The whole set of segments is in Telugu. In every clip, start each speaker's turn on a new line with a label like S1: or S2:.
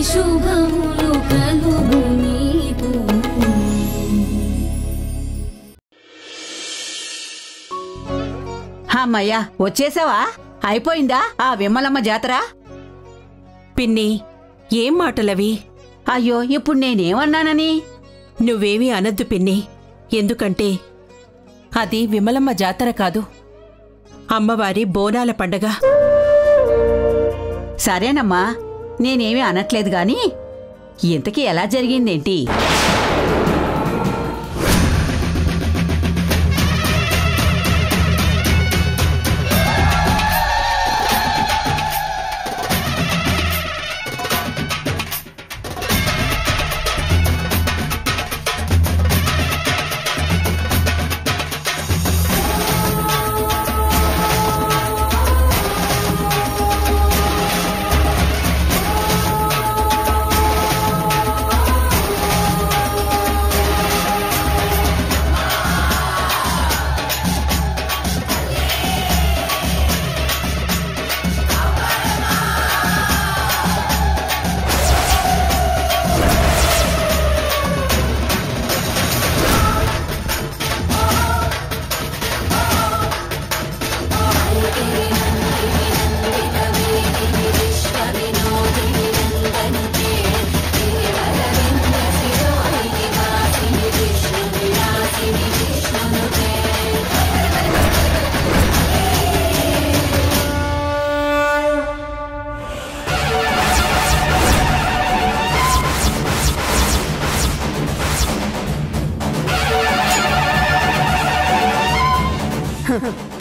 S1: శుభములు కలుగు నీకు.
S2: అమ్మయ్యా, వచ్చేసావా? అయిపోయిందా ఆ విమలమ్మ జాతర?
S3: పిన్ని, ఏం మాటలవి?
S2: అయ్యో, ఇప్పుడు నేనేమన్నానని?
S3: నువ్వేమీ అనద్దు పిన్ని. ఎందుకంటే అది విమలమ్మ జాతర కాదు, అమ్మవారి బోనాల పండగ.
S2: సరేనమ్మా, నేనేమీ అనట్లేదు గాని ఇంతకీ ఎలా జరిగిందేంటి?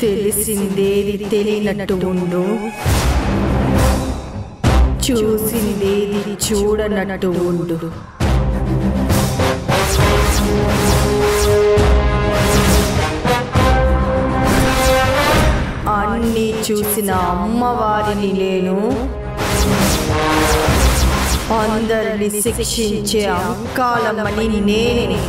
S4: తెలిసిందేది తెలియనట్టు ఉండు, చూసిందేది చూడనట్టు ఉండు. అన్నీ చూసిన అమ్మవారిని నేను, అందరిని శిక్షించే అంకాలమ్మని నేనే.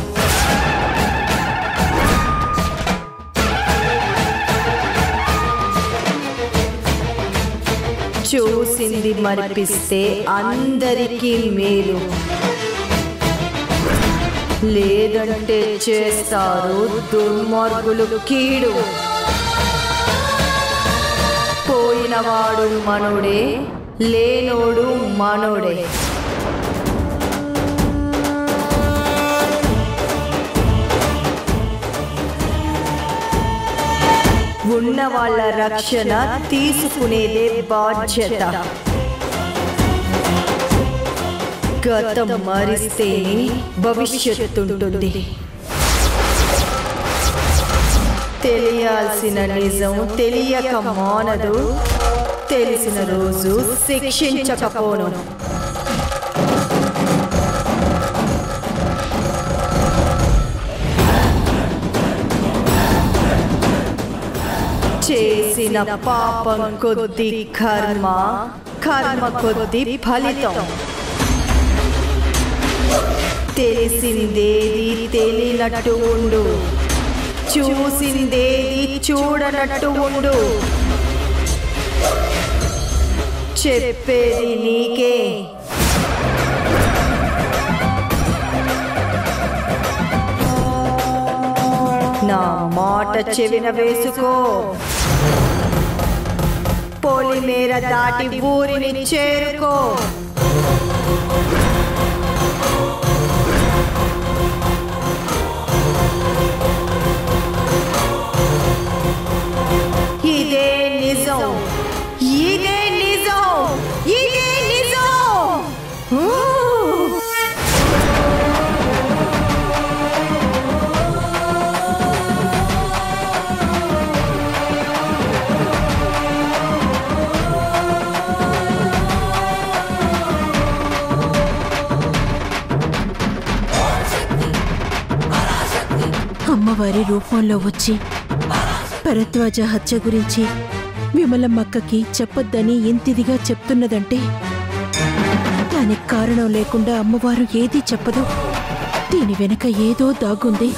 S4: చూసింది మరిపిస్తే అందరికీ మేలు, లేదంటే చేస్తారు దుర్మార్గులు కీడు. పోయినవాడు మనోడే, లేనోడు మనోడే. ఉన్న వాళ్ళ రక్షణ తీసుకునేదే బాధ్యత. గతం మరిస్తేనే భవిష్యత్తుంటుంది. తెలియాల్సిన నిజం తెలియక మానదు, తెలిసిన రోజు శిక్షించకపోను. చేసిన పాపం కొద్ది కర్మ, కర్మ కొద్ది ఫలితం. తెలిసిందేది తెలియనట్టు ఉండు, చూసిందేది చూడనట్టు ఉండు. చెప్పేది నీకే. నా మాట చెవిన వేసుకో. పొలిమేర దాటి ఊరిని చేరుకో. ఇదే నిజం, ఇదే నిజం, ఇదే నిజం.
S3: అమ్మవారి రూపంలో వచ్చి భరద్వాజ హత్య గురించి విమలమ్మక్కకి చెప్పొద్దని ఇంతిదిగా చెప్తున్నదంటే దానికి కారణం లేకుండా అమ్మవారు ఏదీ చెప్పదు. దీని వెనుక ఏదో దాగుంది.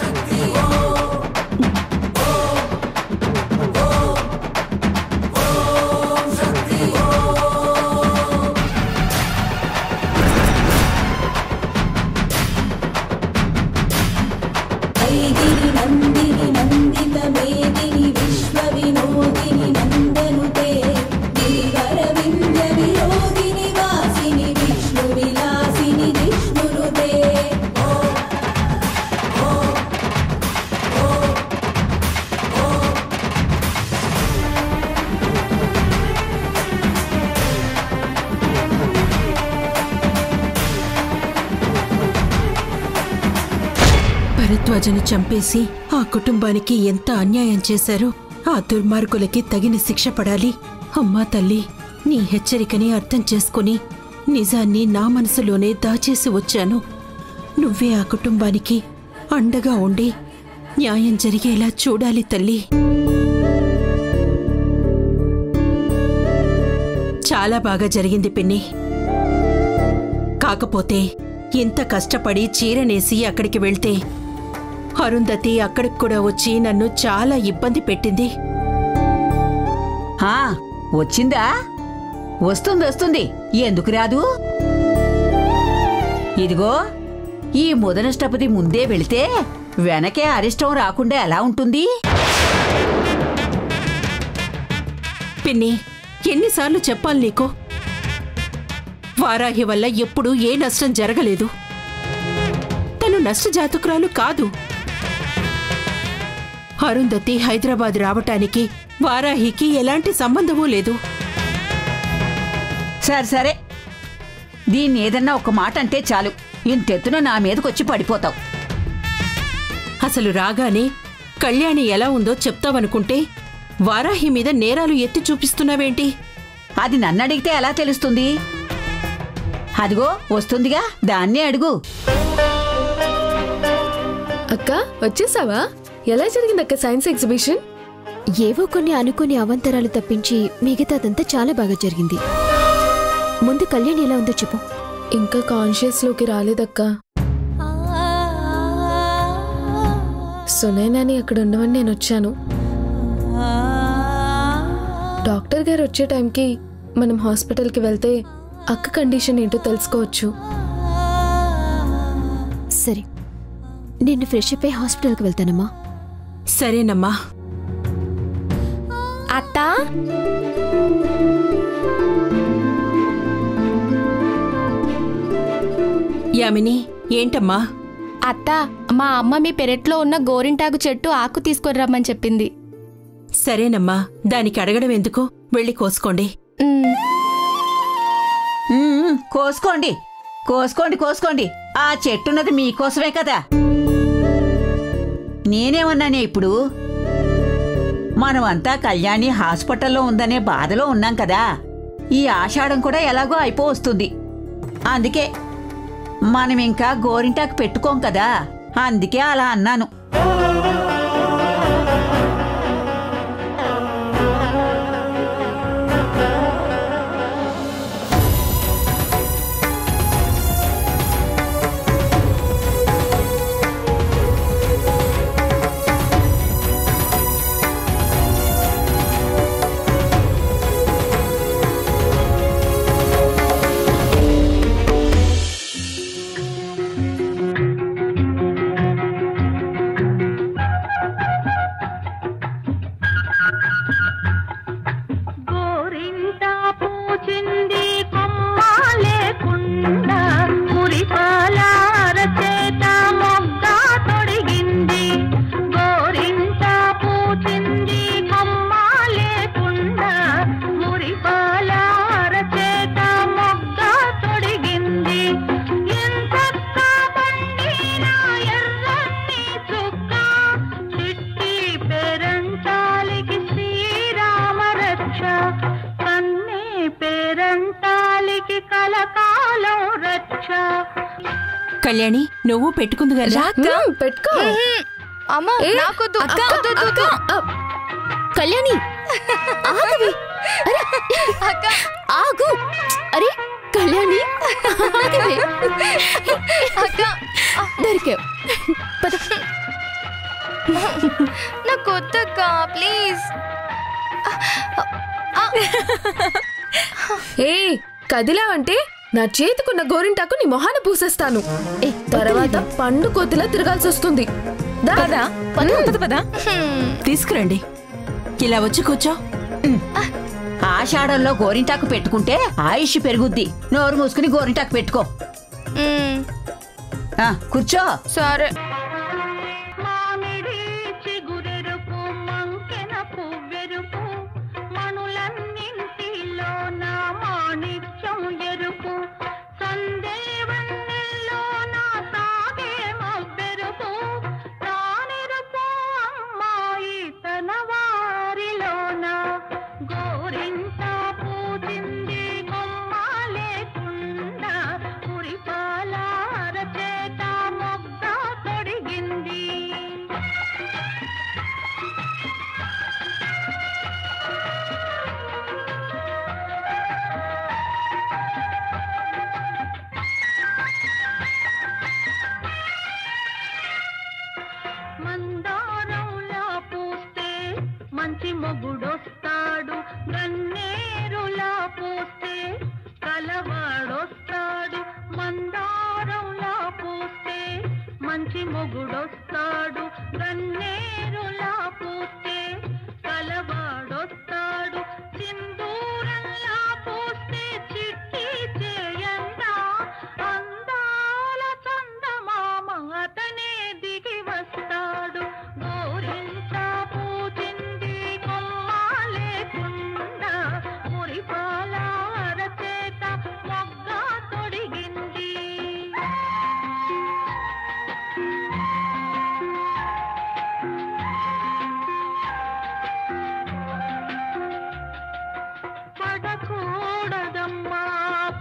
S3: భరద్వాజను చంపేసి ఆ కుటుంబానికి ఎంత అన్యాయం చేశారో ఆ దుర్మార్గులకి తగిన శిక్ష పడాలి. అమ్మా తల్లి, నీ హెచ్చరికని అర్థం చేసుకుని నిజాన్ని నా మనసులోనే దాచేసి వచ్చాను. నువ్వే ఆ కుటుంబానికి అండగా ఉండి న్యాయం జరిగేలా చూడాలి తల్లి. చాలా బాగా జరిగింది పిన్ని. కాకపోతే ఇంత కష్టపడి చీరనేసి అక్కడికి వెళ్తే అరుంధతి అక్కడికి కూడా వచ్చి నన్ను చాలా ఇబ్బంది పెట్టింది.
S2: వచ్చిందా? వస్తుంది. ఎందుకు రాదు? ఇదిగో, ఈ ముదనష్టపతి ముందే వెళితే వెనకే అరిష్టం రాకుండా ఎలా ఉంటుంది?
S3: పిన్ని, ఎన్నిసార్లు చెప్పాలి నీకు? వారాహి వల్ల ఎప్పుడూ ఏ నష్టం జరగలేదు. తను నష్టజాతకురాలు కాదు. అరుంధతి హైదరాబాద్ రావటానికి వారాహికి ఎలాంటి సంబంధమూ లేదు.
S2: సరే, దీన్ని ఏదన్నా ఒక మాట అంటే చాలు, ఇంతెత్తున నా మీదకొచ్చి పడిపోతావు.
S3: అసలు రాగానే కళ్యాణి ఎలా ఉందో చెప్తావనుకుంటే వారాహి మీద నేరాలు ఎత్తి చూపిస్తున్నావేంటి?
S2: అది నన్నడిగితే ఎలా తెలుస్తుంది? అదిగో వస్తుందిగా, దాన్నే అడుగు.
S5: అక్క, వచ్చేసావా? ఎలా జరిగిందక్క సైన్స్ ఎగ్జిబిషన్?
S6: ఏవో కొన్ని అనుకోని అవాంతరాలు తప్పించి మిగతాదంతా చాలా బాగా జరిగింది. ముందు కళ్యాణ్ ఎలా ఉందో చెప్పు.
S5: ఇంకా కాన్షియస్ లోకి రాలేదక్క. సునైనాని అక్కడ ఉండవని నేను వచ్చాను. డాక్టర్ గారు వచ్చే టైంకి మనం హాస్పిటల్కి వెళ్తే అక్క కండిషన్ ఏంటో తెలుసుకోవచ్చు.
S6: సరే, నిన్ను ఫ్రెష్ అప్ అయి హాస్పిటల్కి వెళ్తానమ్మా.
S3: సరేనమ్మా.
S5: అత్తా,
S3: యామిని, ఏంటమ్మా?
S7: అత్త, మా అమ్మ మీ పెరట్లో ఉన్న గోరింటాకు చెట్టు ఆకు తీసుకొని రమ్మని చెప్పింది.
S3: సరేనమ్మా, దానికి అడగడం ఎందుకు? వెళ్ళి కోసుకోండి.
S2: కోసుకోండి. ఆ చెట్టున్నది మీకోసమే కదా. నేనేమన్నానే ఇప్పుడు? మనమంతా కళ్యాణి హాస్పిటల్లో ఉందనే బాధలో ఉన్నాం కదా. ఈ ఆషాఢం కూడా ఎలాగో అయిపోవస్తుంది. అందుకే మనమింకా గోరింటాకు పెట్టుకోం కదా, అందుకే అలా అన్నాను.
S3: కళ్యాణి, నువ్వు పెట్టుకుంది కదా?
S5: పెట్టుకో.
S6: కళ్యాణి, ఆగవే. ఆగు. అరే కళ్యాణి, ఆగవే. దొరికావు.
S7: నాకు వద్దక్క, ప్లీజ్.
S5: ఏ కదిలావంటే నా చేతికున్న గోరింటాకు నీ మొహాన పూసేస్తాను. తర్వాత పండు కొద్దిలా తిరగాల్సి వస్తుంది.
S3: తీసుకురండి. ఇలా వచ్చి కూర్చో.
S2: ఆషాఢంలో గోరింటాకు పెట్టుకుంటే ఆయుష్ పెరుగుద్ది. నోరు మూసుకుని గోరింటాకు పెట్టుకో. కూర్చో.
S7: సరే.
S8: మంచి మొగుడొస్తాడు గన్నేరులా పూస్తే కలవాడొస్తాడు సింధూరంలా పూస్తే చిట్టి చేయందా అందాల చందమామ అతనే దిగి వస్తాడు గోరింటా పూజింది కొమ్మ లేకుండా మురిపాల అరచేత మొగ్గ తొడిగింది పడకూడదమ్మా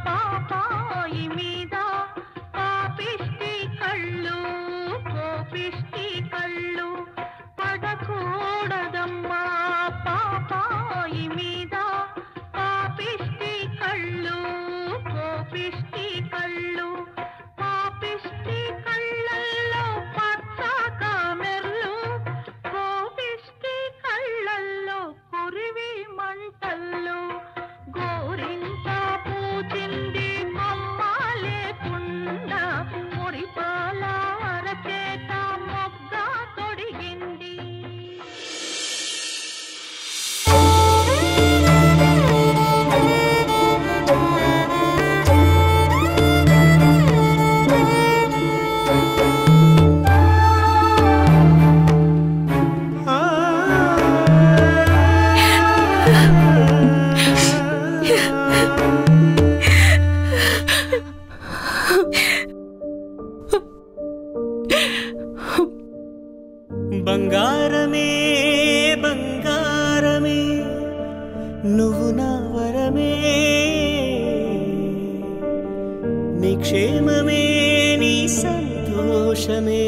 S8: పాపాయి మీద పాపిష్టి కళ్ళు కోపిష్టి కళ్ళు పడకూడదమ్మా పాపాయి మీద పాపిష్టి కళ్ళు కోపిష్టి కళ్ళు పాపిష్టి కళ్ళల్లో పచ్చ కామెర్లు కోపిష్టి కళ్ళల్లో కురివి మంటల్లో గోరింట పూజింది కొమ్మ లేకుండా మురిపాల అరచేత మొగ్గ తొడిగింది
S9: బంగారమే బంగారమే నువ్వు నా వరమే నీ క్షేమమే నీ సంతోషమే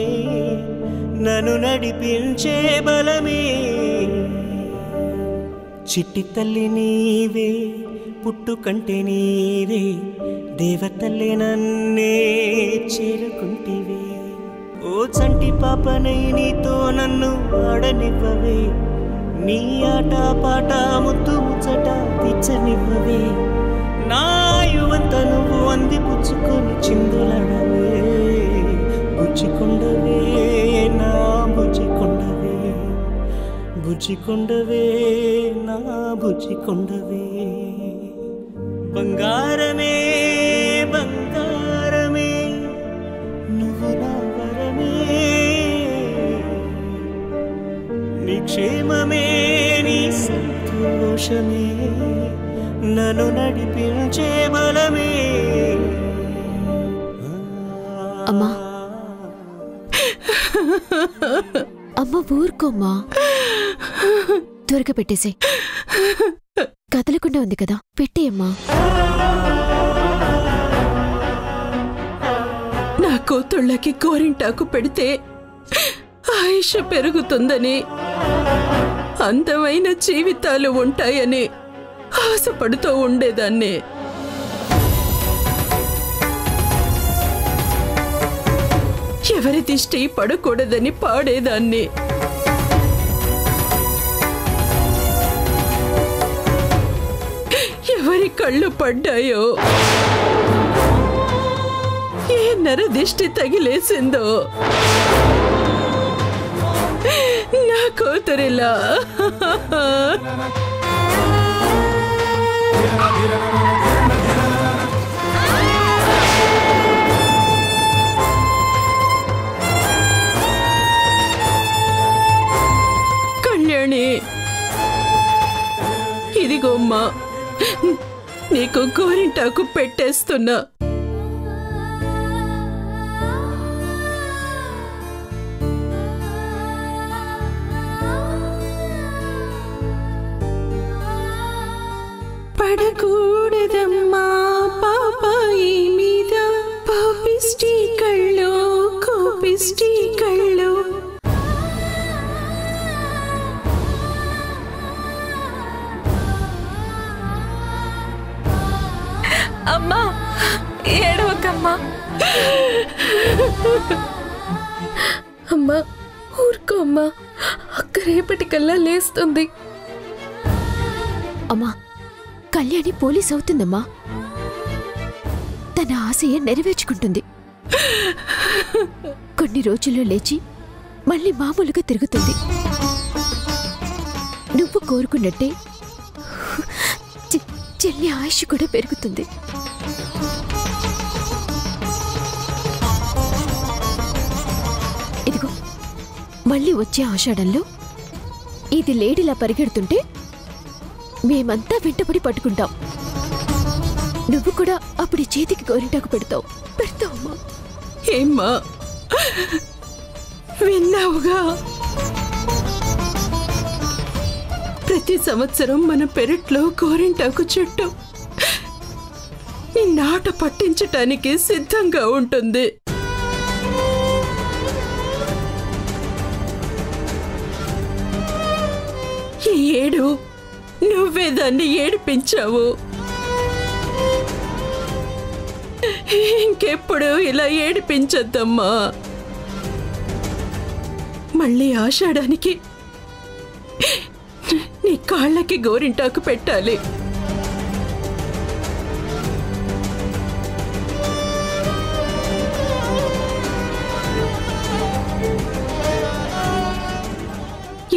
S9: నన్ను నడిపించే బలమే చిట్టి తల్లి నీవే పుట్టుకంటే నీవే దేవతల్లే నన్నే చేరుకుంటివే ఓ చంటి పాపనై నీతో నన్ను ఆడనివ్వవే నీ ఆట పాట ముద్దు ముచ్చట పిచ్చనివ్వవే నా యువంత నువ్వు అందిపుచ్చుకొని చిందులడవే బుజ్జికొండవే నా బుజ్జికొండవే బుజ్జికొండవే నా బుజ్జికొండవే బంగారమే బంగారమే నువ్వు నా వరమే నీ క్షేమమే నీ సంతోషమే నన్ను నడిపించే బలమే
S6: అమ్మా అమ్మ ఊరుకోమ్మా త్వరగా పెట్టేసే కదలకుండా ఉంది కదా పెట్టేయమ్మా
S3: నా కూతుళ్ళకి గోరింటాకు పెడితే ఆయుష్ పెరుగుతుందని అందమైన జీవితాలు ఉంటాయని ఆశపడుతూ ఉండేదాన్ని ఎవరి దిష్టి పడకూడదని పాడేదాన్ని ఎవరి కళ్ళు పడ్డాయో ఏ నర దిష్టి తగిలేసిందో నా కూతురిలా కళ్యాణి ఇదిగోమ్మా నీకు గోరింటాకు పెట్టేస్తున్నా పడకూడదమ్మా పాపాయి మీద పాపిష్టి కళ్ళు కోపిష్టి కళ్ళు
S5: అమ్మా ఏడవకమ్మా అమ్మా ఊరుకో అమ్మా అక్క రేపటికల్లా లేస్తుంది
S6: అమ్మా కళ్యాణి పోలీస్ అవుతుందమ్మా తన ఆశయం నెరవేర్చుకుంటుంది కొన్ని రోజుల్లో లేచి మళ్ళీ మామూలుగా తిరుగుతుంది. నువ్వు కోరుకున్నట్టే చెల్లి ఆయుష్ కూడా పెరుగుతుంది. ఇదిగో మళ్ళీ వచ్చే ఆషాఢంలో ఇది లేడిలా పరిగెడుతుంటే మేమంతా వెంటపడి పట్టుకుంటాం. నువ్వు కూడా అప్పుడు చేతికి గోరింటాకు పెడతావమ్మా.
S3: ఏమ్మా విన్నావుగా? ప్రతి సంవత్సరం మన పెరట్లో గోరింటాకు చెట్టు నీ నాట పట్టించటానికి సిద్ధంగా ఉంటుంది. ఈ ఏడు నువ్వే దాన్ని ఏడిపించావు. ఇంకెప్పుడు ఇలా ఏడిపించద్దమ్మా. మళ్ళీ ఆషాఢానికి నీ కాళ్ళకి గోరింటాకు పెట్టాలి.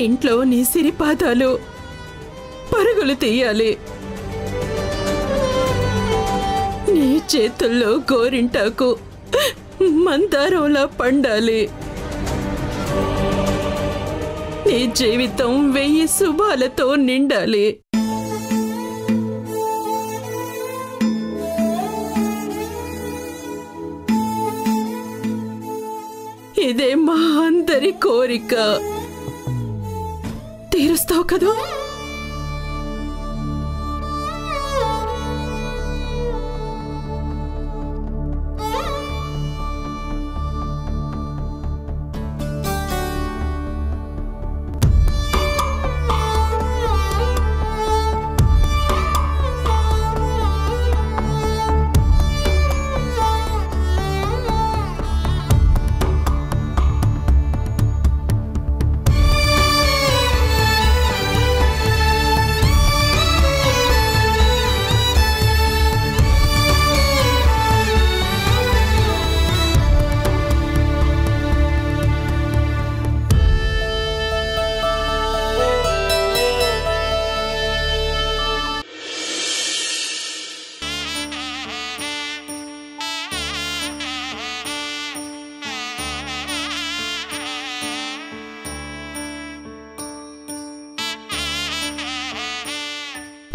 S3: ఇంట్లో నీ సిరిపాదాలు పరుగులు తీయాలి. నీ చేతుల్లో గోరింటాకు మందారంలా పండాలి. నీ జీవితం 1000 శుభాలతో నిండాలి. ఇదే మా అందరి కోరిక. తీరుస్తావు కదా?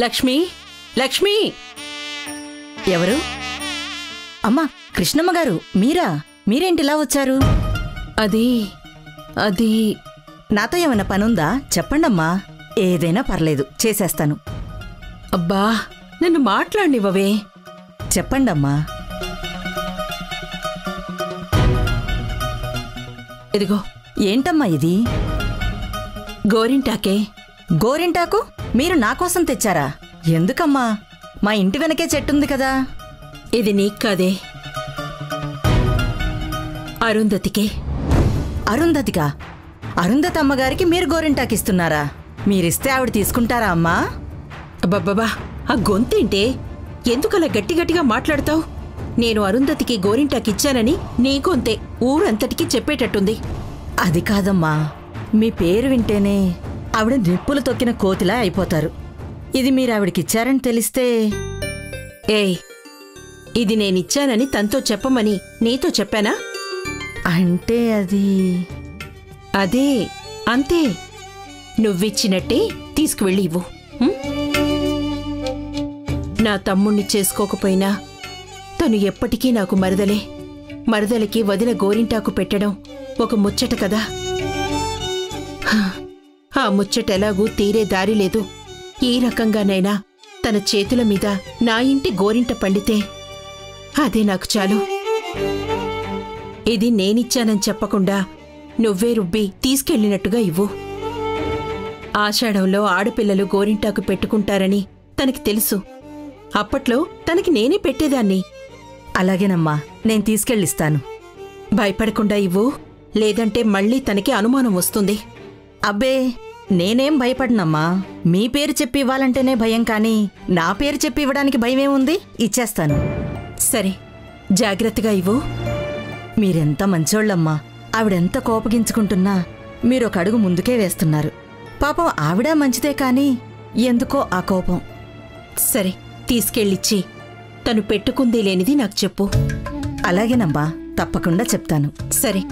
S3: లక్ష్మి, లక్ష్మి!
S10: ఎవరు? అమ్మా, కృష్ణమ్మ గారు, మీరేంటిలా వచ్చారు?
S3: అది
S10: నాతో ఏమైనా పనుందా? చెప్పండమ్మా. ఏదైనా పర్లేదు, చేసేస్తాను.
S3: అబ్బా, నన్ను మాట్లాడినివ్వవే.
S10: చెప్పండమ్మా.
S3: ఇదిగో.
S10: ఏంటమ్మా ఇది?
S3: గోరింటాకే.
S10: గోరింటాకు మీరు నా కోసం తెచ్చారా? ఎందుకమ్మా? మా ఇంటి వెనకే చెట్టుంది కదా.
S3: ఇది నీకు కాదే, అరుంధతికే.
S10: అరుంధతికా? అరుంధతి అమ్మగారికి మీరు గోరింటాకిస్తున్నారా? మీరిస్తే ఆవిడ తీసుకుంటారా అమ్మా?
S3: అబ్బబ్బా, ఆ గొంతేంటే? ఎందుకలా గట్టిగట్టిగా మాట్లాడతావు? నేను అరుంధతికి గోరింటాకిచ్చానని నీ గొంతే ఊరంతటికీ చెప్పేటట్టుంది.
S10: అది కాదమ్మా, మీ పేరు వింటేనే ఆవిడ నిప్పులు తొక్కిన కోతిలా అయిపోతారు. ఇది మీరు ఆవిడకిచ్చారని తెలిస్తే...
S3: ఏయ్, ఇది నేనిచ్చానని తనతో చెప్పమని నీతో చెప్పానా?
S10: అంటే
S3: అదే అంతే. నువ్విచ్చినట్టే తీసుకువెళ్ళి ఇవ్వు. నా తమ్ముణ్ణి చేసుకోకపోయినా తను ఎప్పటికీ నాకు మరదలే. మరదలికి వదిన గోరింటాకు పెట్టడం ఒక ముచ్చట కదా. ఆ ముచ్చటెలాగూ తీరే దారి లేదు. ఈ రకంగానైనా తన చేతుల మీద నా ఇంటి గోరింట పండితే అదే నాకు చాలు. ఇది నేనిచ్చానని చెప్పకుండా నువ్వే రుబ్బి తీసుకెళ్ళినట్టుగా ఇవ్వు. ఆషాఢంలో ఆడపిల్లలు గోరింటాకు పెట్టుకుంటారని తనకి తెలుసు. అప్పట్లో తనకి నేనే పెట్టేదాన్ని.
S10: అలాగేనమ్మా, నేను తీసుకెళ్ళిస్తాను.
S3: భయపడకుండా ఇవ్వు, లేదంటే మళ్ళీ తనకి అనుమానం వస్తుంది.
S10: అబ్బే, నేనేం భయపడనమ్మా. మీ పేరు చెప్పి ఇవ్వాలంటేనే భయం, కానీ నా పేరు చెప్పి ఇవ్వడానికి భయమేముంది? ఇచ్చేస్తాను.
S3: సరే, జాగ్రత్తగా ఇవ్వు.
S10: మీరెంత మంచోళ్ళమ్మా. ఆవిడెంత కోపగించుకుంటున్నా మీరొక అడుగు ముందుకే వేస్తున్నారు. పాపం ఆవిడ మంచిదే కాని ఎందుకో ఆ కోపం.
S3: సరే, తీసుకెళ్ళిచ్చి తను పెట్టుకుంది లేనిది నాకు చెప్పు.
S10: అలాగేనమ్మా, తప్పకుండా చెప్తాను.
S3: సరే,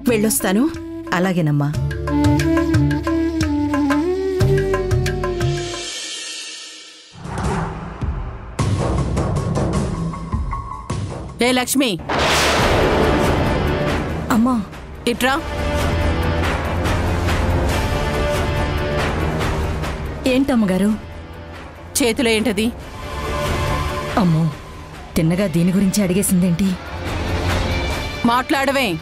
S3: వెళ్ళొస్తాను.
S10: అలాగేనమ్మా.
S11: ఏ లక్ష్మి,
S10: అమ్మా
S11: ఇట్రా.
S10: ఏంటమ్మగారు?
S11: చేతిలో ఏంటది?
S10: అమ్మో, తిన్నగా దీని గురించి అడిగేసిందేంటి?
S11: మాట్లాడవే.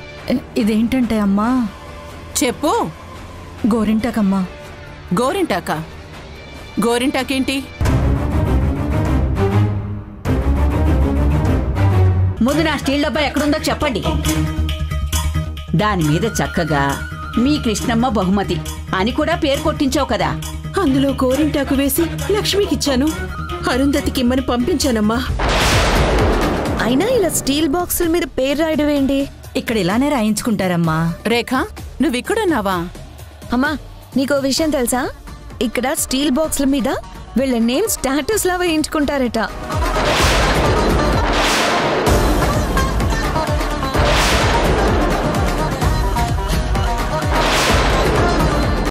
S10: ఇదేంటంటే అమ్మా?
S11: చెప్పు.
S10: గోరింటాకమ్మా.
S11: గోరింటాకా? గోరింటాకేంటి?
S2: ముందు నా స్టీల్ డబ్బా ఎక్కడుందో చెప్పండి. దాని మీద చక్కగా మీ కృష్ణమ్మ బహుమతి అని కూడా పేరు కొట్టించావు కదా.
S3: అందులో గోరింటాకు వేసి లక్ష్మికిచ్చాను. అరుంధతికిమ్మని పంపించానమ్మా.
S12: అయినా ఇలా స్టీల్ బాక్సుల మీద పేరు రాయడం ఏంటి?
S10: ఇక్కడ ఇలానే రాయించుకుంటారమ్మా.
S11: రేఖ, నువ్విక్కడున్నావా?
S12: అమ్మా, నీకో విషయం తెలుసా? ఇక్కడ స్టీల్ బాక్సుల మీద వీళ్ళ నేమ్ స్టాటస్ లా వేయించుకుంటారట.